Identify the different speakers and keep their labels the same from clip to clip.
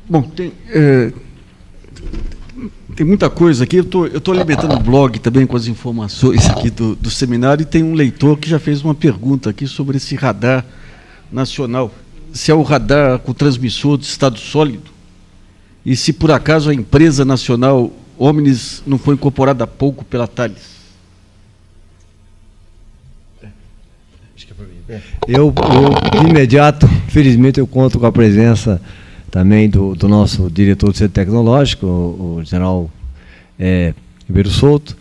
Speaker 1: Bom, tem muita coisa aqui. Eu estou alimentando o blog também com as informações aqui do seminário, e tem um leitor que já fez uma pergunta aqui sobre esse radar nacional. Se é o radar com transmissor de estado sólido, e se por acaso a empresa nacional Omnis não foi incorporada há pouco pela Thales.
Speaker 2: Eu, de imediato, felizmente, eu conto com a presença também do nosso diretor do Centro Tecnológico, o general Ribeiro Souto.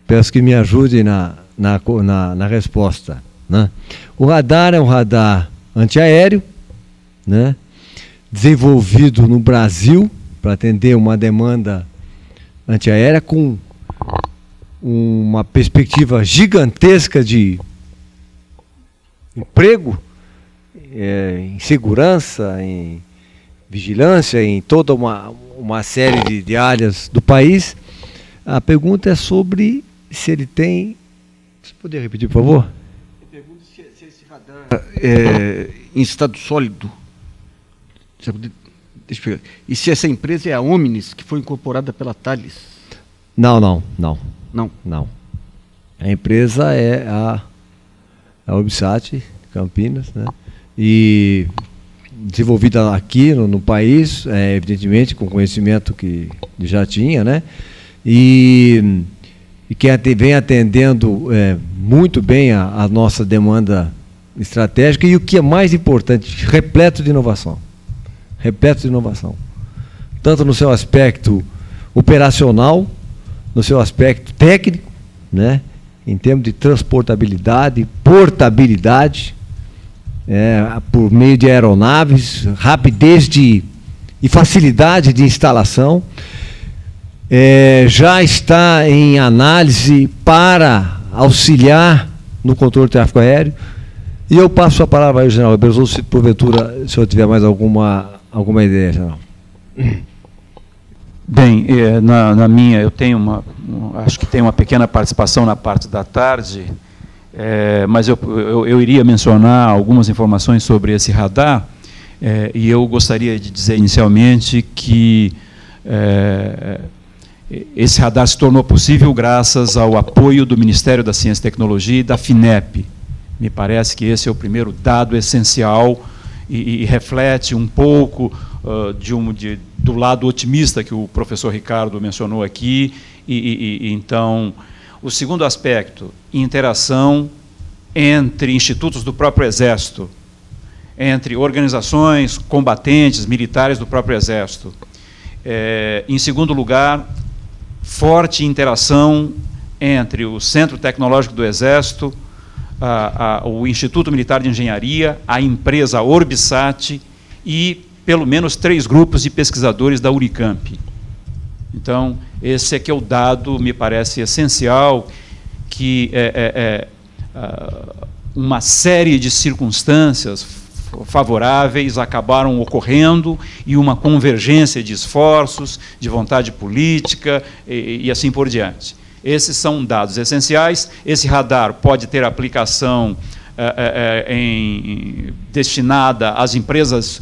Speaker 2: Peço que me ajude na resposta, né? O radar é um radar antiaéreo, né, desenvolvido no Brasil para atender uma demanda antiaérea com uma perspectiva gigantesca de emprego, em segurança, em vigilância, em toda uma série de áreas do país. A pergunta é sobre se ele tem... Você poderia repetir, por favor?
Speaker 1: Eu pergunto se esse radar em estado sólido. Deixa eu ver. E se essa empresa é a Omnis, que foi incorporada pela Thales?
Speaker 2: Não.
Speaker 1: Não.
Speaker 2: A empresa é a Obsat Campinas, né? E desenvolvida aqui no país, evidentemente com conhecimento que já tinha, né? E que vem atendendo muito bem a nossa demanda estratégica, e o que é mais importante, repleto de inovação, tanto no seu aspecto operacional, no seu aspecto técnico, né, em termos de transportabilidade, portabilidade, por meio de aeronaves, rapidez e facilidade de instalação. Já está em análise para auxiliar no controle do tráfego aéreo. E eu passo a palavra ao general Ribeiro, se porventura o senhor tiver mais alguma ideia, general.
Speaker 3: Bem, na minha, eu tenho acho que tem uma pequena participação na parte da tarde, mas eu iria mencionar algumas informações sobre esse radar, e eu gostaria de dizer inicialmente que esse radar se tornou possível graças ao apoio do Ministério da Ciência e Tecnologia e da FINEP. Me parece que esse é o primeiro dado essencial e reflete um pouco do lado otimista que o professor Ricardo mencionou aqui. Então, o segundo aspecto, interação entre institutos do próprio Exército, entre organizações combatentes, militares do próprio Exército. Em segundo lugar, forte interação entre o Centro Tecnológico do Exército, o Instituto Militar de Engenharia, a empresa Orbisat e pelo menos 3 grupos de pesquisadores da Unicamp. Então, esse é que é o dado, me parece essencial, que uma série de circunstâncias favoráveis acabaram ocorrendo, e uma convergência de esforços, de vontade política e assim por diante. Esses são dados essenciais. Esse radar pode ter aplicação destinada às empresas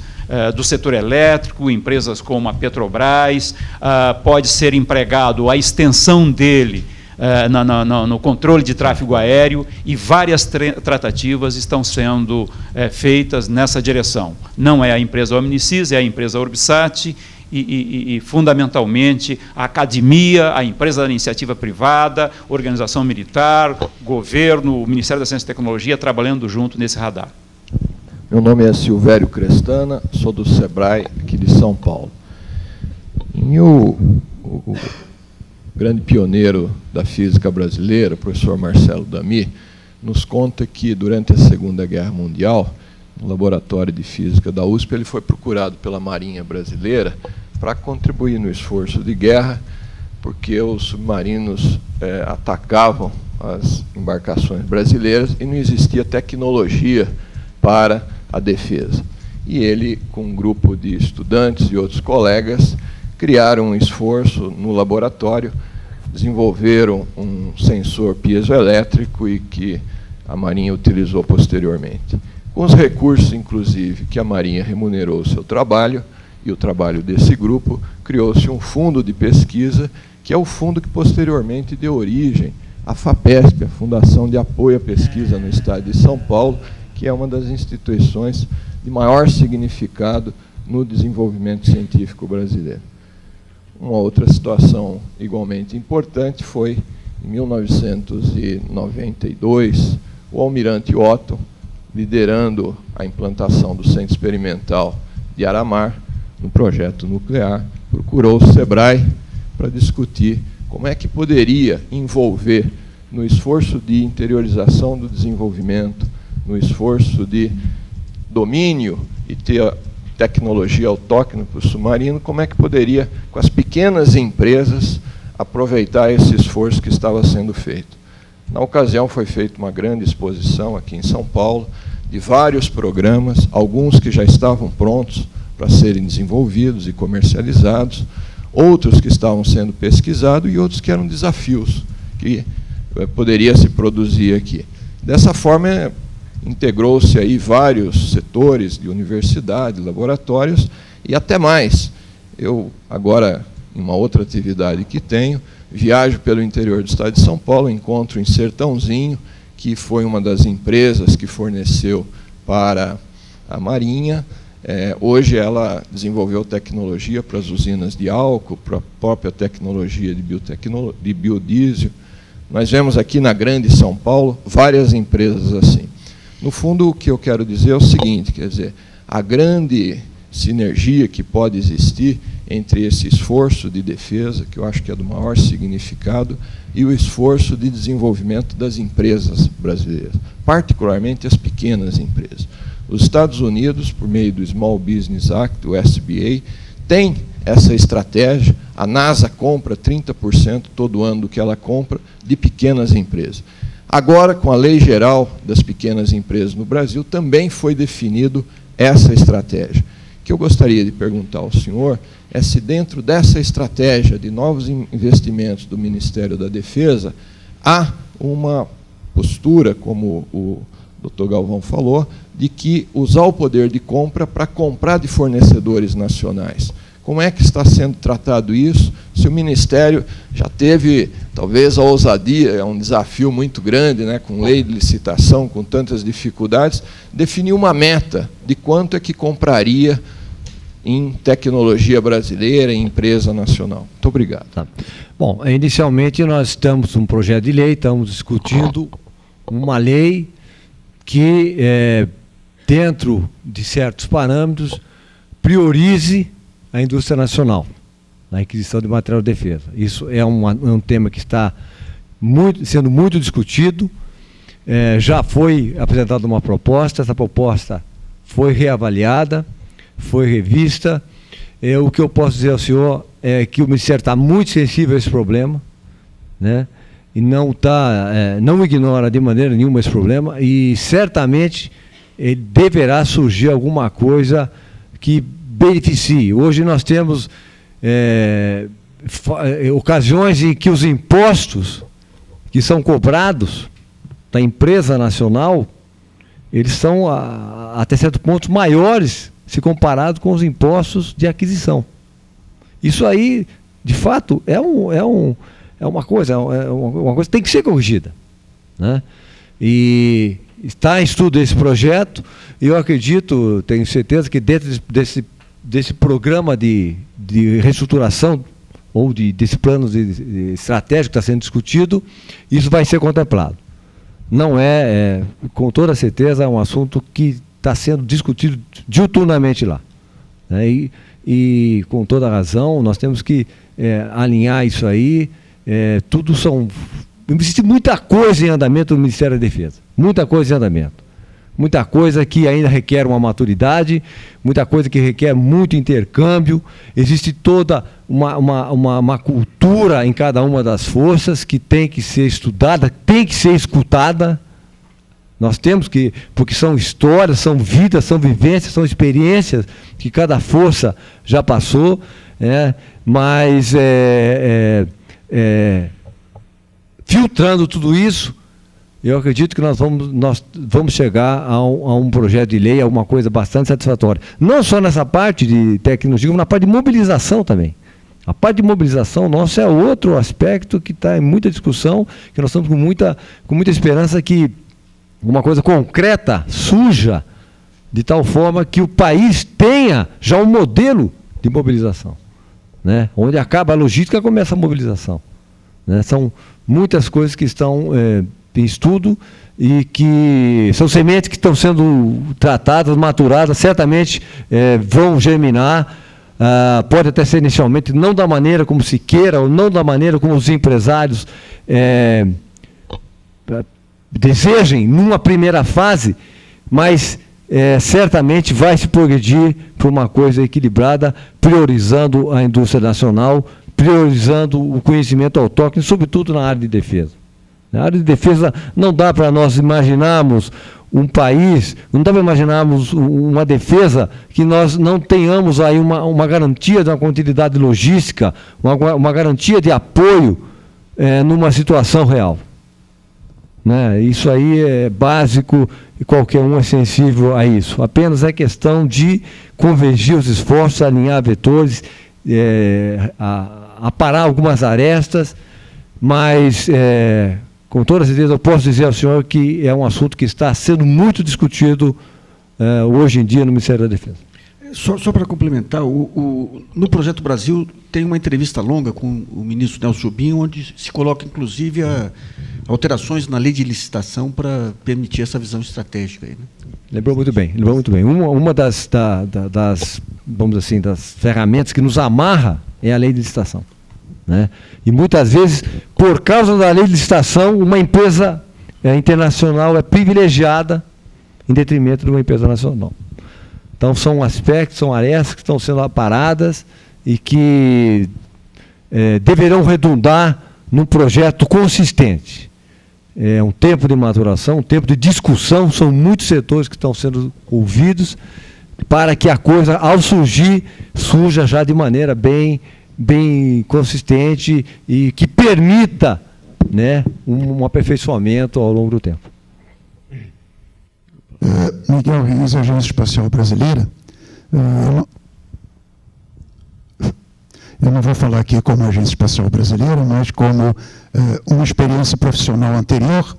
Speaker 3: do setor elétrico, empresas como a Petrobras, pode ser empregado a extensão dele no controle de tráfego aéreo, e várias tratativas estão sendo feitas nessa direção. Não é a empresa Omnisys, é a empresa Orbisat, e fundamentalmente, a academia, a empresa da iniciativa privada, organização militar, governo, o Ministério da Ciência e Tecnologia, trabalhando junto nesse radar.
Speaker 4: Meu nome é Silvério Crestana, sou do SEBRAE, aqui de São Paulo. E o grande pioneiro da física brasileira, o professor Marcelo Damy, nos conta que, durante a Segunda Guerra Mundial, no laboratório de física da USP, ele foi procurado pela Marinha Brasileira para contribuir no esforço de guerra, porque os submarinos atacavam as embarcações brasileiras e não existia tecnologia para a defesa. E ele, com um grupo de estudantes e outros colegas, criaram um esforço no laboratório, desenvolveram um sensor piezoelétrico e que a Marinha utilizou posteriormente. Com os recursos, inclusive, que a Marinha remunerou o seu trabalho e o trabalho desse grupo, criou-se um fundo de pesquisa, que é o fundo que posteriormente deu origem à FAPESP, a Fundação de Apoio à Pesquisa no Estado de São Paulo, que é uma das instituições de maior significado no desenvolvimento científico brasileiro. Uma outra situação igualmente importante foi, em 1992, o almirante Otto, liderando a implantação do Centro Experimental de Aramar, no projeto nuclear, procurou o SEBRAE para discutir como é que poderia envolver no esforço de interiorização do desenvolvimento, no esforço de domínio e ter tecnologia autóctone para o submarino, como é que poderia, com as pequenas empresas, aproveitar esse esforço que estava sendo feito. Na ocasião foi feita uma grande exposição aqui em São Paulo, de vários programas, alguns que já estavam prontos para serem desenvolvidos e comercializados, outros que estavam sendo pesquisados e outros que eram desafios que poderia se produzir aqui. Dessa forma, integrou-se aí vários setores de universidade, laboratórios e até mais. Eu, agora, em uma outra atividade que tenho, viajo pelo interior do estado de São Paulo, encontro em Sertãozinho, que foi uma das empresas que forneceu para a Marinha. Hoje ela desenvolveu tecnologia para as usinas de álcool, para a própria tecnologia de biodiesel. Nós vemos aqui na Grande São Paulo várias empresas assim. No fundo, o que eu quero dizer é o seguinte, quer dizer, a grande sinergia que pode existir entre esse esforço de defesa, que eu acho que é do maior significado, e o esforço de desenvolvimento das empresas brasileiras, particularmente as pequenas empresas. Os Estados Unidos, por meio do Small Business Act, o SBA, tem essa estratégia. A NASA compra 30% todo ano do que ela compra de pequenas empresas. Agora, com a Lei Geral das Pequenas Empresas no Brasil, também foi definido essa estratégia. O que eu gostaria de perguntar ao senhor é se dentro dessa estratégia de novos investimentos do Ministério da Defesa, há uma postura, como o Dr. Galvão falou, de que usar o poder de compra para comprar de fornecedores nacionais. Como é que está sendo tratado isso? Se o Ministério já teve, talvez, a ousadia, é um desafio muito grande, né, com lei de licitação, com tantas dificuldades, definir uma meta de quanto é que compraria em tecnologia brasileira, em empresa nacional. Muito obrigado.
Speaker 2: Tá. Bom, inicialmente nós estamos com um projeto de lei, estamos discutindo uma lei que, dentro de certos parâmetros, priorize a indústria nacional, na aquisição de material de defesa. Isso é um tema que está sendo muito discutido. Já foi apresentada uma proposta, essa proposta foi reavaliada, foi revista. O que eu posso dizer ao senhor é que o Ministério está muito sensível a esse problema, né? E não ignora de maneira nenhuma esse problema, e certamente deverá surgir alguma coisa que beneficie. Hoje nós temos ocasiões em que os impostos que são cobrados da empresa nacional, eles são até certo ponto maiores se comparado com os impostos de aquisição. Isso aí, de fato, é uma coisa que tem que ser corrigida, né? E está em estudo esse projeto, e eu acredito, tenho certeza que dentro desse programa de reestruturação, ou desse plano estratégico que está sendo discutido, isso vai ser contemplado. Não com toda certeza, é um assunto que está sendo discutido diuturnamente lá, né? E com toda razão, nós temos que alinhar isso aí. Existe muita coisa em andamento no Ministério da Defesa, muita coisa em andamento, muita coisa que ainda requer uma maturidade, muita coisa que requer muito intercâmbio. Existe toda uma cultura em cada uma das forças que tem que ser estudada, tem que ser escutada. Nós temos que, porque são histórias, são vidas, são vivências, são experiências que cada força já passou, mas filtrando tudo isso, eu acredito que nós vamos chegar a um projeto de lei, a uma coisa bastante satisfatória. Não só nessa parte de tecnologia, mas na parte de mobilização também. A parte de mobilização nossa é outro aspecto que está em muita discussão, que nós estamos com muita esperança que uma coisa concreta surja de tal forma que o país tenha já um modelo de mobilização, né? Onde acaba a logística, começa a mobilização, né? São muitas coisas que estão em estudo e que são sementes que estão sendo tratadas, maturadas, certamente vão germinar. Pode até ser inicialmente não da maneira como se queira, ou não da maneira como os empresários desejem numa primeira fase, mas certamente vai se progredir para uma coisa equilibrada, priorizando a indústria nacional, priorizando o conhecimento autóctone, sobretudo na área de defesa. Na área de defesa não dá para nós imaginarmos um país, não dá para imaginarmos uma defesa que nós não tenhamos aí uma garantia de uma continuidade logística, uma garantia de apoio numa situação real. Né? Isso aí é básico e qualquer um é sensível a isso. Apenas é questão de convergir os esforços, alinhar vetores, aparar algumas arestas, mas com toda certeza eu posso dizer ao senhor que é um assunto que está sendo muito discutido hoje em dia no Ministério da Defesa.
Speaker 1: Só para complementar, no Projeto Brasil tem uma entrevista longa com o ministro Nelson Jobim, onde se coloca, inclusive, alterações na lei de licitação para permitir essa visão estratégica. Aí, né?
Speaker 2: Lembrou muito bem, lembrou muito bem. Uma das vamos dizer assim, das ferramentas que nos amarra é a lei de licitação, né? E muitas vezes, por causa da lei de licitação, uma empresa internacional é privilegiada em detrimento de uma empresa nacional. Então, são aspectos, são arestas que estão sendo aparadas e que deverão redundar num projeto consistente. É um tempo de maturação, um tempo de discussão, são muitos setores que estão sendo ouvidos para que a coisa, ao surgir, surja já de maneira bem consistente e que permita, né, um aperfeiçoamento ao longo do tempo.
Speaker 5: Miguel Reis, Agência Espacial Brasileira. Eu não vou falar aqui como Agência Espacial Brasileira, mas como uma experiência profissional anterior.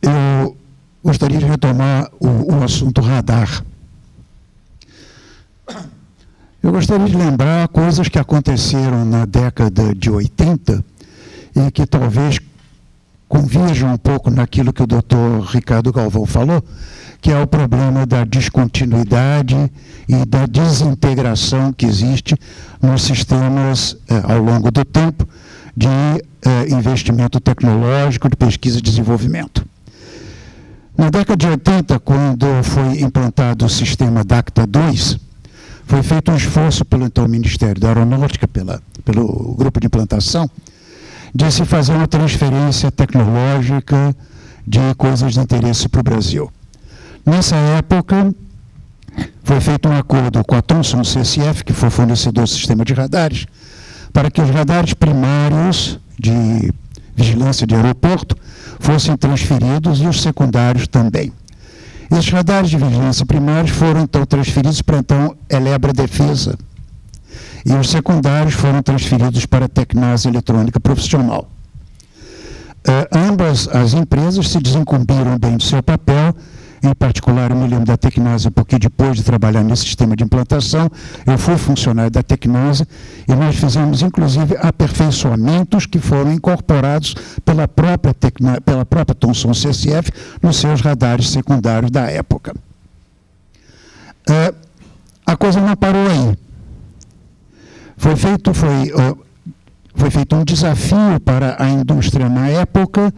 Speaker 5: Eu gostaria de retomar o assunto radar. Eu gostaria de lembrar coisas que aconteceram na década de 80 e que talvez converjam um pouco naquilo que o doutor Ricardo Galvão falou, que é o problema da descontinuidade e da desintegração que existe nos sistemas, ao longo do tempo, de investimento tecnológico, de pesquisa e desenvolvimento. Na década de 80, quando foi implantado o sistema DACTA-2, foi feito um esforço pelo então Ministério da Aeronáutica, pelo grupo de implantação, de se fazer uma transferência tecnológica de coisas de interesse para o Brasil. Nessa época, foi feito um acordo com a Thomson CSF, que foi fornecedor do sistema de radares, para que os radares primários de vigilância de aeroporto fossem transferidos e os secundários também. Esses radares de vigilância primários foram então transferidos para então Elebra Defesa, e os secundários foram transferidos para a Tecnasa Eletrônica Profissional. Ambas as empresas se desincumbiram bem do seu papel. Em particular, eu me lembro da Tecnasa, porque depois de trabalhar nesse sistema de implantação, eu fui funcionário da Tecnasa e nós fizemos, inclusive, aperfeiçoamentos que foram incorporados pela própria Thomson CSF nos seus radares secundários da época. A coisa não parou aí. Foi feito um desafio para a indústria na época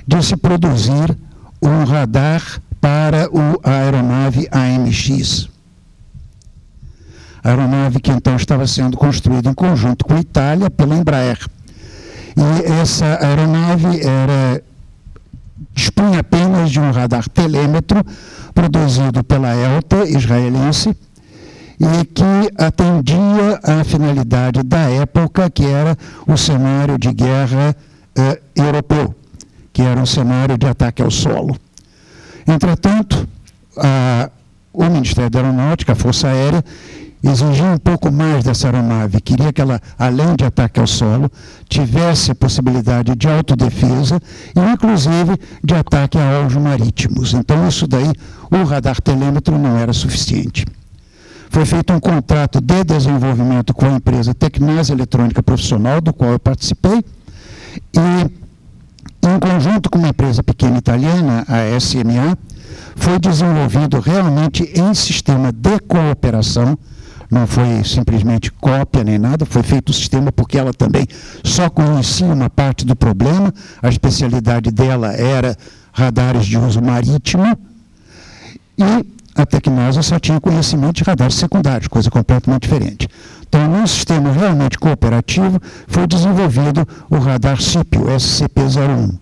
Speaker 5: de se produzir um radar para a aeronave AMX. A aeronave que então estava sendo construída em conjunto com a Itália pela Embraer. E essa aeronave dispunha apenas de um radar telêmetro produzido pela ELTA israelense e que atendia à finalidade da época, que era o cenário de guerra europeu, que era um cenário de ataque ao solo. Entretanto, o Ministério da Aeronáutica, a Força Aérea, exigia um pouco mais dessa aeronave, queria que ela, além de ataque ao solo, tivesse a possibilidade de autodefesa e, inclusive, de ataque a alvos marítimos. Então, isso daí, o radar telêmetro não era suficiente. Foi feito um contrato de desenvolvimento com a empresa Tecnasa Eletrônica Profissional, do qual eu participei, e, em conjunto com uma empresa pequena italiana, a SMA, foi desenvolvido realmente em sistema de cooperação. Não foi simplesmente cópia nem nada, foi feito o sistema porque ela também só conhecia uma parte do problema, a especialidade dela era radares de uso marítimo, e a Tecnasa só tinha conhecimento de radares secundários, coisa completamente diferente. Então, num sistema realmente cooperativo, foi desenvolvido o radar CIP, o SCP-01.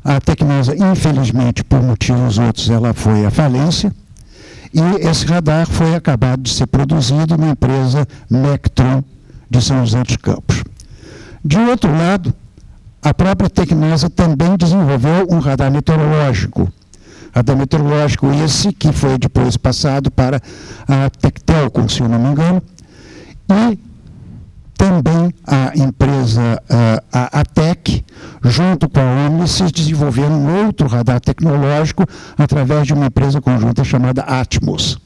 Speaker 5: A Tecnasa, infelizmente, por motivos outros, ela foi à falência, e esse radar foi acabado de ser produzido na empresa Mectron de São José dos Campos. De outro lado, a própria Tecnasa também desenvolveu um radar meteorológico. Radar meteorológico esse que foi depois passado para a Tectelco, se eu não me engano, e também a empresa, a ATEC, junto com a Omnisys, desenvolveram um outro radar tecnológico através de uma empresa conjunta chamada Atmos.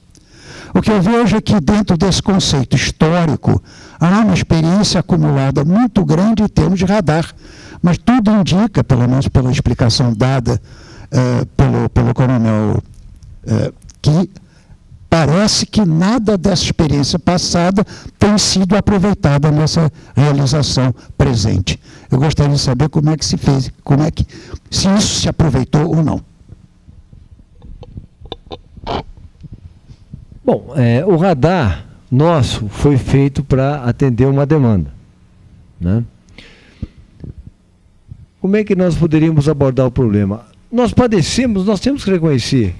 Speaker 5: O que eu vejo é que dentro desse conceito histórico, há uma experiência acumulada muito grande em termos de radar, mas tudo indica, pelo menos pela explicação dada pelo coronel, que parece que nada dessa experiência passada tem sido aproveitada nessa realização presente. Eu gostaria de saber como é que se fez, se isso se aproveitou ou não.
Speaker 2: Bom, o radar nosso foi feito para atender uma demanda, né? Como é que nós poderíamos abordar o problema? Nós temos que reconhecer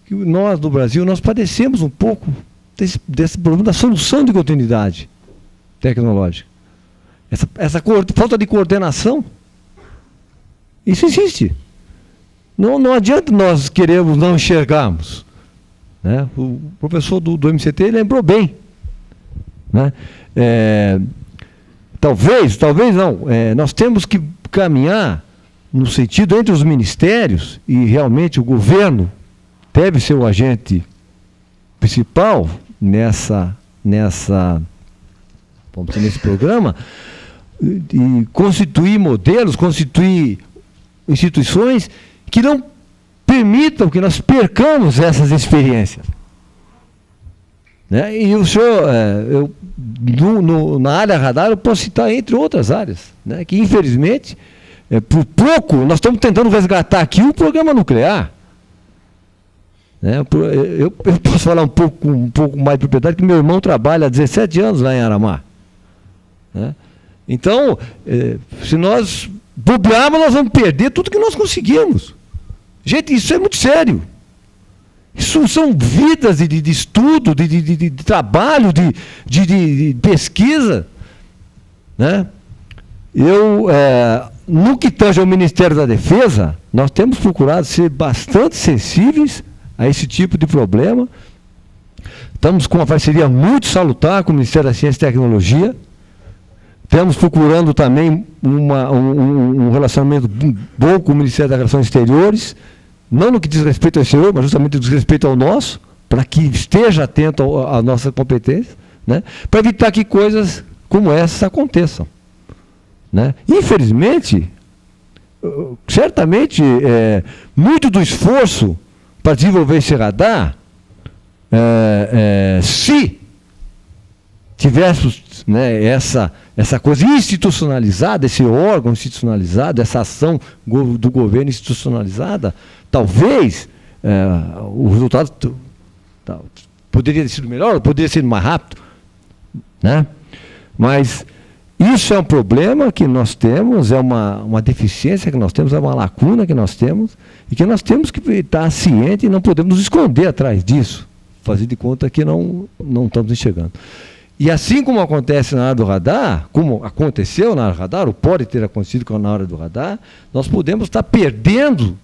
Speaker 2: que nós, no Brasil, nós padecemos um pouco desse problema da solução de continuidade tecnológica. Essa falta de coordenação, isso existe. Não adianta nós queremos não enxergarmos, né? O professor do MCT lembrou bem, né? Talvez não, nós temos que caminhar no sentido entre os ministérios, e realmente o governo deve ser o agente principal nesse programa, e constituir modelos, constituir instituições que não permitam que nós percamos essas experiências. Né? E o senhor, na área radar, eu posso citar entre outras áreas, né, que infelizmente, por pouco, nós estamos tentando resgatar aqui o programa nuclear. Eu posso falar um pouco mais de propriedade, que meu irmão trabalha há 17 anos lá em Aramar. Né? Então, se nós bobearmos, nós vamos perder tudo que nós conseguimos. Gente, isso é muito sério. Isso são vidas de estudo, de trabalho, de pesquisa. Né? No que tange ao Ministério da Defesa, nós temos procurado ser bastante sensíveis a esse tipo de problema. Estamos com uma parceria muito salutar com o Ministério da Ciência e Tecnologia. Estamos procurando também um relacionamento bom com o Ministério das Relações Exteriores, não no que diz respeito ao exterior, mas justamente no que diz respeito ao nosso, para que esteja atento à nossa competência, né, para evitar que coisas como essas aconteçam. Né? Infelizmente, certamente, muito do esforço para desenvolver esse radar, se tivéssemos, né, essa coisa institucionalizada, esse órgão institucionalizado, essa ação do governo institucionalizada, talvez o resultado poderia ter sido melhor, poderia ser mais rápido, né? Mas isso é um problema que nós temos, é uma deficiência que nós temos, é uma lacuna que nós temos, e que nós temos que estar ciente e não podemos nos esconder atrás disso, fazer de conta que não estamos enxergando. E assim como acontece na área do radar, como aconteceu na área do radar, ou pode ter acontecido na hora do radar, nós podemos estar perdendo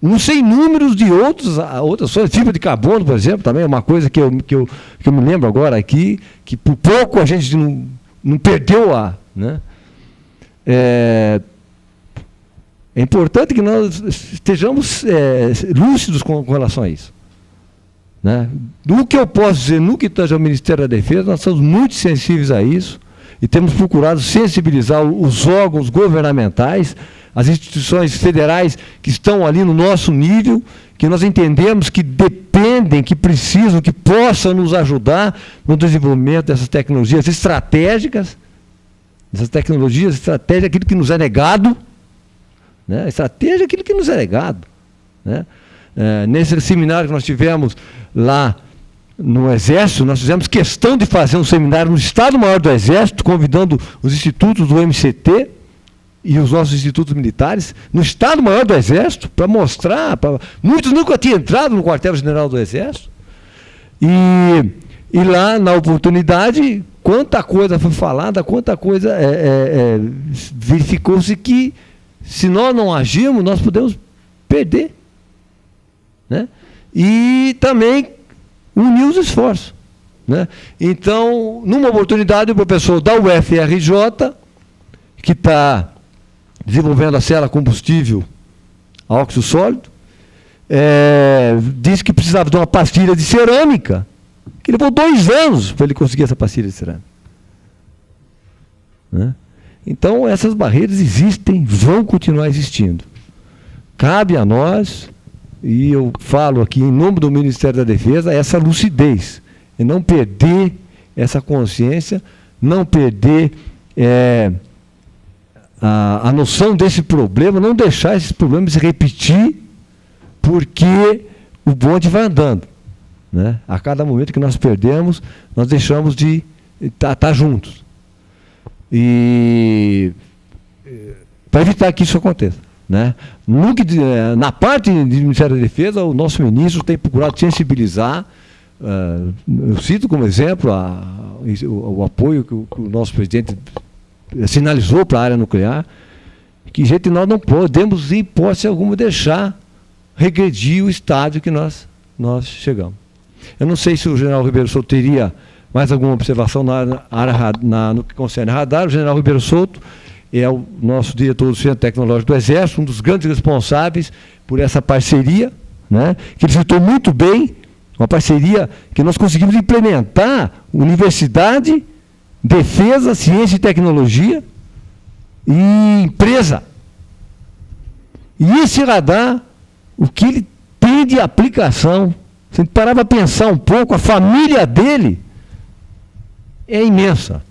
Speaker 2: um sem números de outras coisas. Fibra de carbono, por exemplo, também é uma coisa que eu me lembro agora aqui, que por pouco a gente não perdeu né? É importante que nós estejamos lúcidos com relação a isso. Né? Do que eu posso dizer, no que tange ao Ministério da Defesa, nós somos muito sensíveis a isso e temos procurado sensibilizar os órgãos governamentais, as instituições federais que estão ali no nosso nível, que nós entendemos que dependem, que precisam, que possam nos ajudar no desenvolvimento dessas tecnologias estratégicas, aquilo que nos é negado, né? Estratégia é aquilo que nos é negado, né? Nesse seminário que nós tivemos lá no Exército, nós fizemos questão de fazer um seminário no Estado-Maior do Exército, convidando os institutos do MCT e os nossos institutos militares, no Estado-Maior do Exército, para mostrar, muitos nunca tinham entrado no quartel-general do Exército, e lá, na oportunidade, quanta coisa foi falada, quanta coisa verificou-se que, se nós não agirmos, nós podemos perder. Né? E também unir os esforços. Né? Então, numa oportunidade, o professor da UFRJ, que está desenvolvendo a célula combustível a óxido sólido, disse que precisava de uma pastilha de cerâmica, que levou 2 anos para ele conseguir essa pastilha de cerâmica. Né? Então, essas barreiras existem, vão continuar existindo. Cabe a nós, e eu falo aqui em nome do Ministério da Defesa, essa lucidez, e não perder essa consciência, não perder a noção desse problema, não deixar esses problemas se repetir, porque o bonde vai andando. Né? A cada momento que nós perdemos, nós deixamos de estar juntos. E para evitar que isso aconteça. Né? Na parte do Ministério da Defesa, o nosso ministro tem procurado sensibilizar. Eu cito como exemplo o apoio que o nosso presidente sinalizou para a área nuclear, que gente nós não podemos, em hipótese alguma, deixar regredir o estádio que nós chegamos. Eu não sei se o general Ribeiro Souto teria mais alguma observação no que concerne radar. O general Ribeiro Souto é o nosso diretor do Centro Tecnológico do Exército, um dos grandes responsáveis por essa parceria, né, que ele citou muito bem, uma parceria que nós conseguimos implementar: universidade, defesa, ciência e tecnologia e empresa. E esse radar, o que ele tem de aplicação, se a gente parar para pensar um pouco, a família dele é imensa.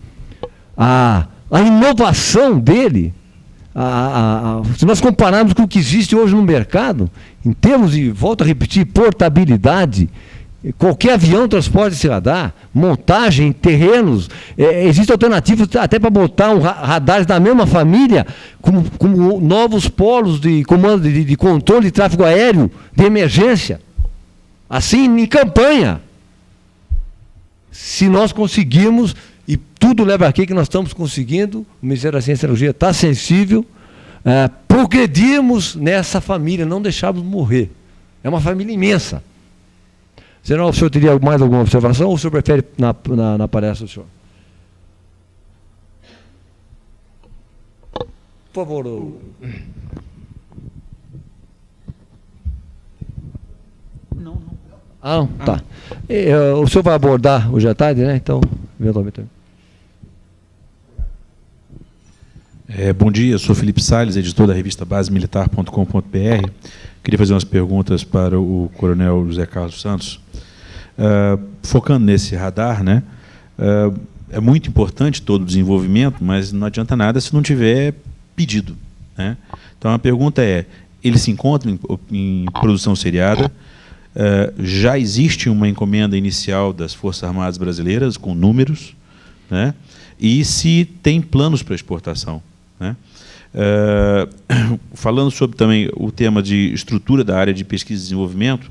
Speaker 2: A inovação dele, se nós compararmos com o que existe hoje no mercado, em termos de, volto a repetir, portabilidade, qualquer avião transporta esse radar, montagem, terrenos, existem alternativas até para botar radares da mesma família, como novos polos de comando, de controle de tráfego aéreo, de emergência, assim, em campanha. Se nós conseguirmos, e tudo leva aqui que nós estamos conseguindo, o Ministério da Ciência e Tecnologia está sensível, progredirmos nessa família, não deixarmos morrer. É uma família imensa. General, o senhor teria mais alguma observação ou o senhor prefere na palestra do senhor? Por favor.
Speaker 3: Não.
Speaker 2: Ah, tá. O senhor vai abordar hoje à tarde, né? Então, eventualmente.
Speaker 6: Bom dia, sou Felipe Salles, editor da revista basemilitar.com.br. Queria fazer umas perguntas para o coronel José Carlos Santos. Focando nesse radar, né? É muito importante todo o desenvolvimento, mas não adianta nada se não tiver pedido. Né? Então a pergunta é: ele se encontra em produção seriada? Já existe uma encomenda inicial das Forças Armadas Brasileiras com números, né? E se tem planos para exportação, né? Falando sobre também o tema de estrutura da área de pesquisa e desenvolvimento,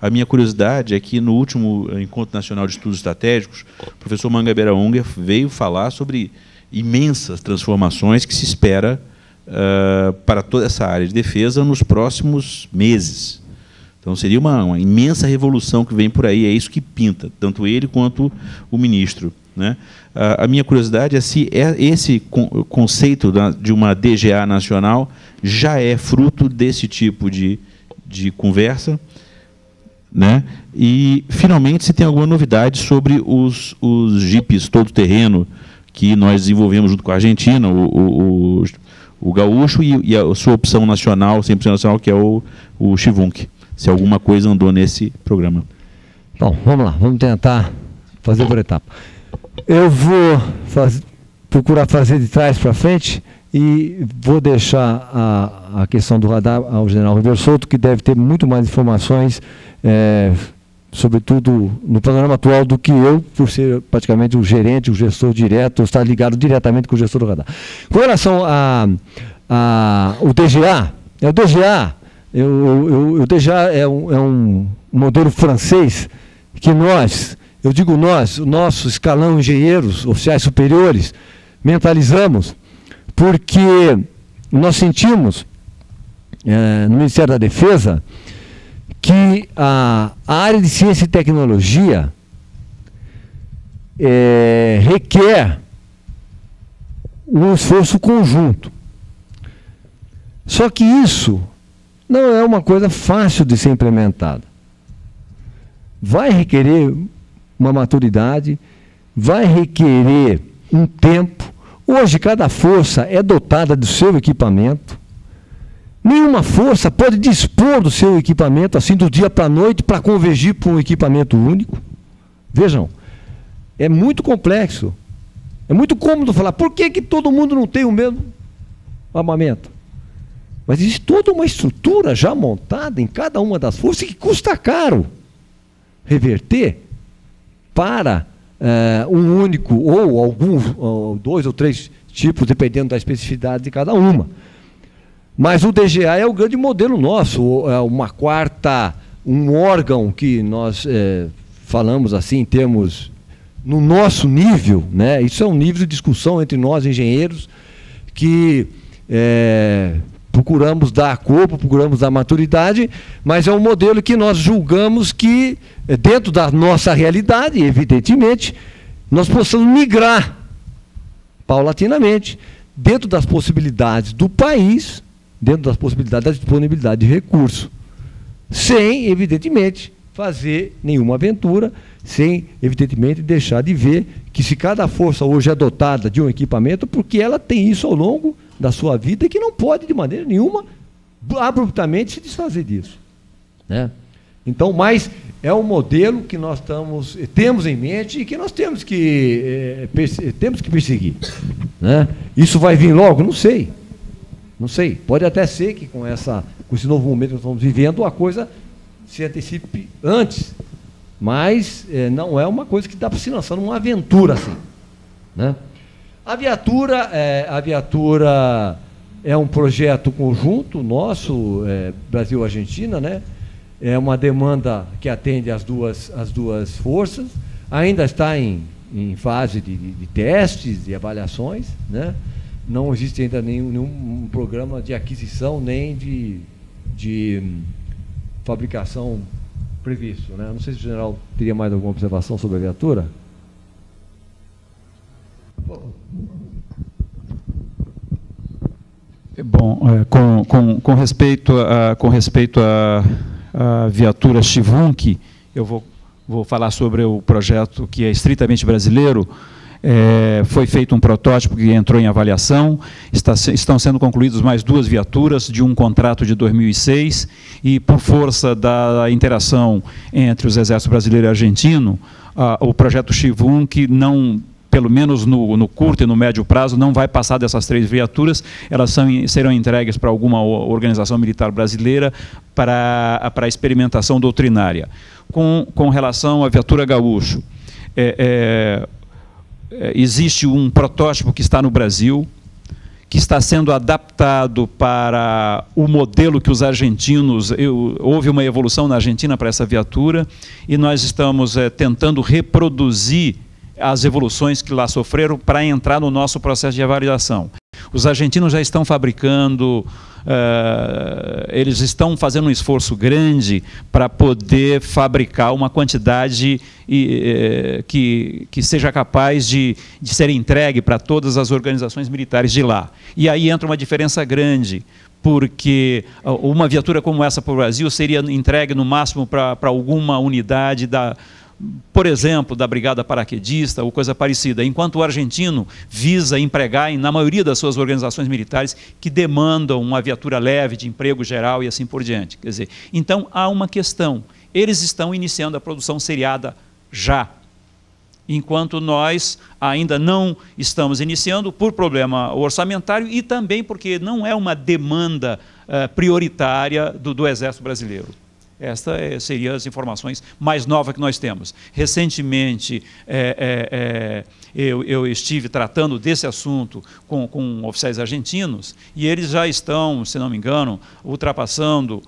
Speaker 6: A minha curiosidade é que no último Encontro Nacional de Estudos Estratégicos, o professor Mangabeira Unger veio falar sobre imensas transformações que se espera para toda essa área de defesa nos próximos meses. Então, seria uma imensa revolução que vem por aí, é isso que pinta, tanto ele quanto o ministro, né? A minha curiosidade é se esse conceito de uma DGA nacional já é fruto desse tipo de conversa, né? E, finalmente, se tem alguma novidade sobre os jipes todo-terreno que nós desenvolvemos junto com a Argentina, o Gaúcho e a sua opção nacional, 100% nacional, que é o Chivunk. Se alguma coisa andou nesse programa.
Speaker 2: Bom, vamos lá, vamos tentar fazer por etapa. Eu vou procurar fazer de trás para frente e vou deixar a questão do radar ao general Ribeiro Souto, que deve ter muito mais informações, sobretudo no panorama atual, do que eu, por ser praticamente o gerente, o gestor direto, estar ligado diretamente com o gestor do radar. Com relação ao DGA, o DGA é um modelo francês que eu digo nós, o nosso escalão engenheiros, oficiais superiores, mentalizamos, porque nós sentimos, no Ministério da Defesa, que a área de ciência e tecnologia requer um esforço conjunto. Só que isso não é uma coisa fácil de ser implementada. Vai requerer uma maturidade, vai requerer um tempo. Hoje, cada força é dotada do seu equipamento. Nenhuma força pode dispor do seu equipamento assim do dia para a noite para convergir para um equipamento único. Vejam, é muito complexo. É muito cômodo falar, por que todo mundo não tem o mesmo armamento? Mas existe toda uma estrutura já montada em cada uma das forças que custa caro reverter para um único ou alguns, 2 ou 3 tipos, dependendo da especificidade de cada uma. Mas o DGA é o grande modelo nosso, um órgão que nós falamos assim em termos, no nosso nível, né? Isso é um nível de discussão entre nós, engenheiros, que procuramos dar corpo, procuramos dar maturidade, mas é um modelo que nós julgamos que, dentro da nossa realidade, evidentemente, nós possamos migrar paulatinamente, dentro das possibilidades do país, dentro das possibilidades da disponibilidade de recursos, sem, evidentemente, fazer nenhuma aventura, sem, evidentemente, deixar de ver que se cada força hoje é dotada de um equipamento, porque ela tem isso ao longo da sua vida e que não pode, de maneira nenhuma, abruptamente se desfazer disso, né? Então, mas é um modelo que nós temos em mente e que nós temos que perseguir, né? Isso vai vir logo? Não sei. Não sei. Pode até ser que com esse novo momento que nós estamos vivendo, a coisa se antecipe antes, mas não é uma coisa que dá para se lançar numa aventura assim, né? A viatura é um projeto conjunto nosso, Brasil-Argentina, né? É uma demanda que atende as duas forças, ainda está em fase de testes e avaliações, né? Não existe ainda nenhum programa de aquisição nem de fabricação previsto, né? Não sei se o general teria mais alguma observação sobre a viatura.
Speaker 3: Bom, com respeito à viatura Chivunk, eu vou falar sobre o projeto que é estritamente brasileiro. Foi feito um protótipo que entrou em avaliação, estão sendo concluídas mais 2 viaturas de um contrato de 2006 e, por força da interação entre os exércitos brasileiro e argentino, o projeto Chivunk não, pelo menos no curto e no médio prazo, não vai passar dessas 3 viaturas. Elas serão entregues para alguma organização militar brasileira para experimentação doutrinária. Com relação à viatura Gaúcho, existe um protótipo que está no Brasil, que está sendo adaptado para o modelo que os argentinos... houve uma evolução na Argentina para essa viatura, e nós estamos tentando reproduzir as evoluções que lá sofreram para entrar no nosso processo de avaliação. Os argentinos já estão fabricando, eles estão fazendo um esforço grande para poder fabricar uma quantidade que seja capaz de ser entregue para todas as organizações militares de lá. E aí entra uma diferença grande, porque uma viatura como essa para o Brasil seria entregue no máximo para alguma unidade por exemplo, da brigada paraquedista ou coisa parecida, enquanto o argentino visa empregar, na maioria das suas organizações militares, que demandam uma viatura leve, de emprego geral e assim por diante. Quer dizer, então, há uma questão. Eles estão iniciando a produção seriada já, enquanto nós ainda não estamos iniciando por problema orçamentário e também porque não é uma demanda prioritária do Exército Brasileiro. Estas seriam as informações mais novas que nós temos. Recentemente, eu estive tratando desse assunto com oficiais argentinos, e eles já estão, se não me engano, ultrapassando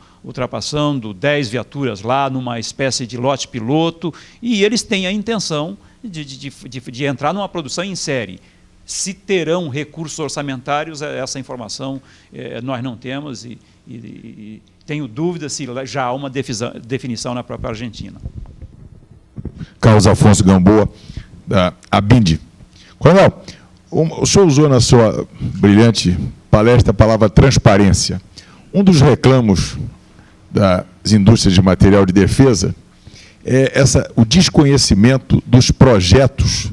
Speaker 3: 10 viaturas lá, numa espécie de lote piloto, e eles têm a intenção de entrar numa produção em série. Se terão recursos orçamentários, essa informação nós não temos, e tenho dúvida se já há uma definição na própria Argentina.
Speaker 7: Carlos Afonso Gamboa, da ABIND. Coronel, o senhor usou na sua brilhante palestra a palavra transparência. Um dos reclamos das indústrias de material de defesa é o desconhecimento dos projetos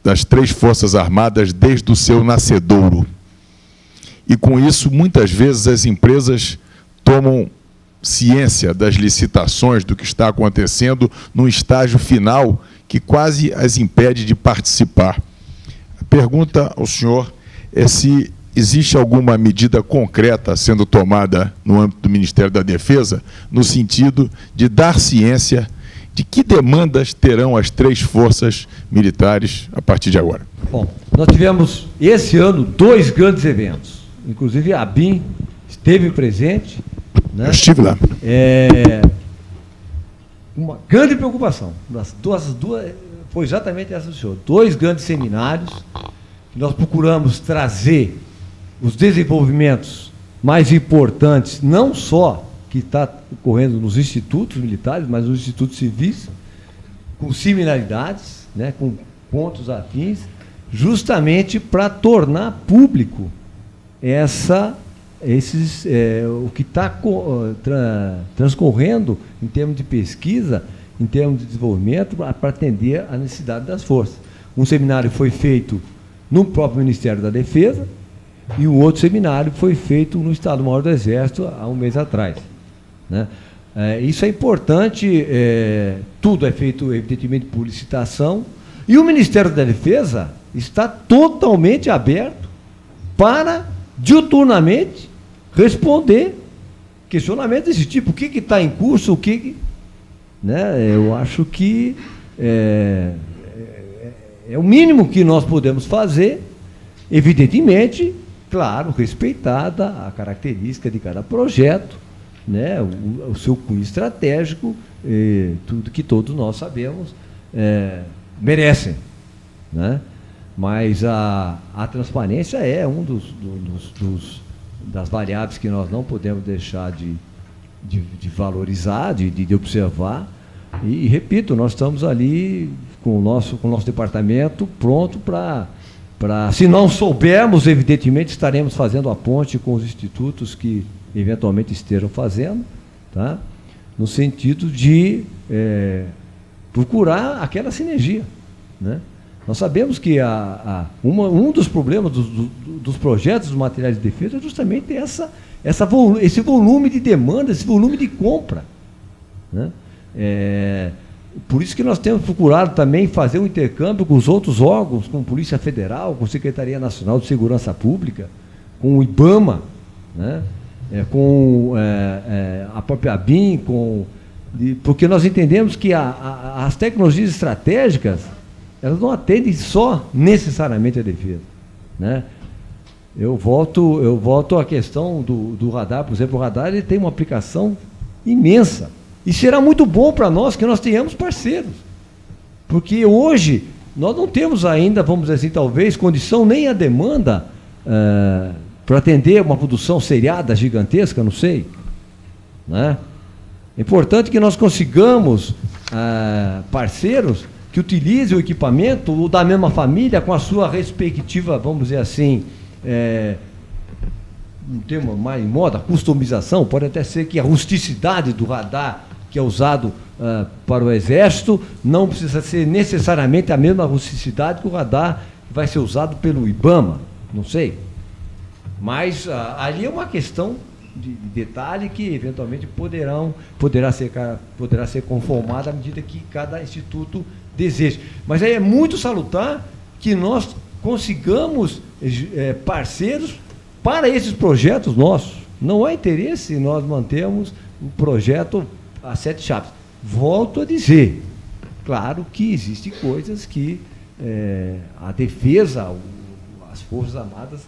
Speaker 7: das 3 Forças Armadas desde o seu nascedouro. E, com isso, muitas vezes as empresas tomam ciência das licitações, do que está acontecendo, num estágio final que quase as impede de participar. A pergunta ao senhor é se existe alguma medida concreta sendo tomada no âmbito do Ministério da Defesa, no sentido de dar ciência de que demandas terão as 3 forças militares a partir de agora.
Speaker 2: Bom, nós tivemos, esse ano, 2 grandes eventos. Inclusive, a ABIN esteve presente. Né?
Speaker 7: Eu estive lá.
Speaker 2: Uma grande preocupação. Das duas, foi exatamente essa do senhor. 2 grandes seminários, que nós procuramos trazer os desenvolvimentos mais importantes, não só que está ocorrendo nos institutos militares, mas nos institutos civis, com similaridades, né, com pontos afins, justamente para tornar público o que está transcorrendo em termos de pesquisa, em termos de desenvolvimento, para atender à necessidade das forças. Um seminário foi feito no próprio Ministério da Defesa e um outro seminário foi feito no Estado-Maior do Exército há um mês atrás. Né? Isso é importante, tudo é feito, evidentemente, por licitação, e o Ministério da Defesa está totalmente aberto para, diuturnamente, responder questionamentos desse tipo. O que está em curso, né? Eu acho que é o mínimo que nós podemos fazer, evidentemente, claro, respeitada a característica de cada projeto, né, o seu cunho estratégico, tudo que todos nós sabemos merecem, né? Mas a transparência é um das variáveis que nós não podemos deixar de valorizar, de observar. E repito, nós estamos ali com o nosso departamento pronto para, se não soubermos, evidentemente, estaremos fazendo a ponte com os institutos que eventualmente estejam fazendo, tá? No sentido de procurar aquela sinergia, né? Nós sabemos que um dos problemas dos projetos dos materiais de defesa é justamente esse volume de demanda, esse volume de compra, né? Por isso que nós temos procurado também fazer um intercâmbio com os outros órgãos, com a Polícia Federal, com a Secretaria Nacional de Segurança Pública, com o IBAMA, né? Com a própria ABIN, porque nós entendemos que as tecnologias estratégicas, elas não atendem só necessariamente a defesa, né? Eu volto à questão do radar. Por exemplo, o radar ele tem uma aplicação imensa. E será muito bom para nós que nós tenhamos parceiros. Porque hoje nós não temos ainda, vamos dizer assim, talvez, condição nem a demanda para atender uma produção seriada, gigantesca, não sei. Né? É importante que nós consigamos parceiros que utilizem o equipamento, o da mesma família, com a sua respectiva, vamos dizer assim, um termo mais em moda, customização. Pode até ser que a rusticidade do radar que é usado para o Exército não precisa ser necessariamente a mesma rusticidade que o radar que vai ser usado pelo IBAMA, não sei. Mas ali é uma questão de detalhe que eventualmente poderá ser conformada à medida que cada instituto deseja. Mas aí é muito salutar que nós consigamos parceiros para esses projetos nossos. Não há interesse em nós mantermos o projeto a 7 chaves. Volto a dizer, claro que existem coisas que a defesa, as Forças Armadas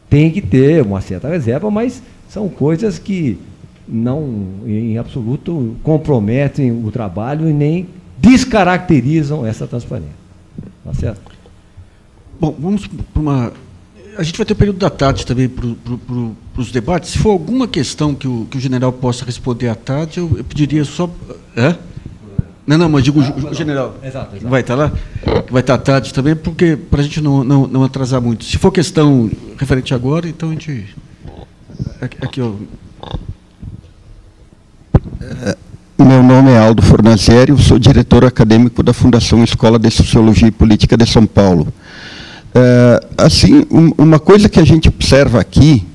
Speaker 2: têm que ter uma certa reserva, mas são coisas que não, em absoluto, comprometem o trabalho e nem descaracterizam essa transparência. Tá certo?
Speaker 1: Bom, vamos para uma... A gente vai ter o período da tarde também para os debates. Se for alguma questão que o general possa responder à tarde, eu pediria só... Não, mas digo o general.
Speaker 2: Exato.
Speaker 1: Vai estar lá? Vai estar à tarde também, porque para a gente não atrasar muito. Se for questão referente agora, então a gente... Aqui, ó.
Speaker 8: Meu nome é Aldo Fornazieri, eu sou diretor acadêmico da Fundação Escola de Sociologia e Política de São Paulo. Assim, uma coisa que a gente observa aqui,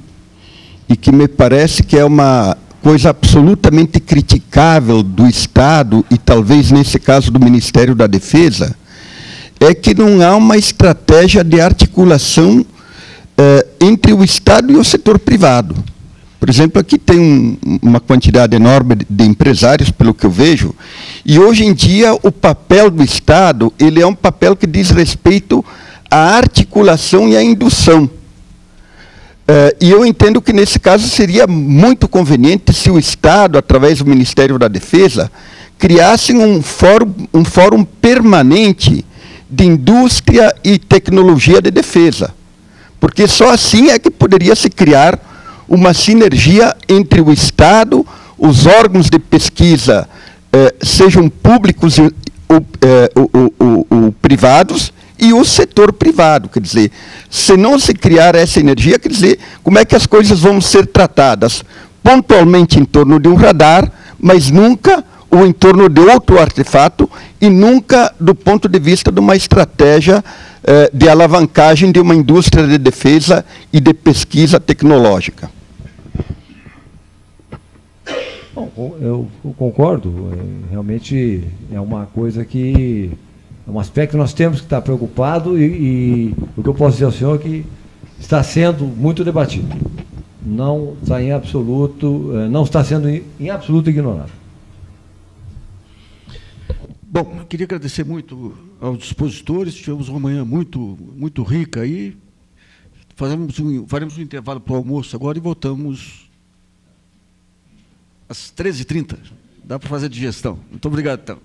Speaker 8: e que me parece que é uma coisa absolutamente criticável do Estado, e talvez nesse caso do Ministério da Defesa, é que não há uma estratégia de articulação entre o Estado e o setor privado. Por exemplo, aqui tem uma quantidade enorme de empresários, pelo que eu vejo, e hoje em dia o papel do Estado ele é um papel que diz respeito à articulação e à indução. E eu entendo que, nesse caso, seria muito conveniente se o Estado, através do Ministério da Defesa, criasse um fórum permanente de indústria e tecnologia de defesa. Porque só assim é que poderia se criar uma sinergia entre o Estado, os órgãos de pesquisa, sejam públicos ou privados, e o setor privado. Quer dizer, se não se criar essa energia, quer dizer, como é que as coisas vão ser tratadas? Pontualmente em torno de um radar, mas nunca ou em torno de outro artefato, e nunca do ponto de vista de uma estratégia de alavancagem de uma indústria de defesa e de pesquisa tecnológica.
Speaker 2: Bom, eu concordo. Realmente é uma coisa que... É um aspecto que nós temos que estar preocupado e o que eu posso dizer ao senhor é que está sendo muito debatido. Não está em absoluto, não está sendo em absoluto ignorado.
Speaker 1: Bom, eu queria agradecer muito aos expositores. Tivemos uma manhã muito rica aí. Faremos um intervalo para o almoço agora e voltamos às 13h30. Dá para fazer a digestão. Muito obrigado, então.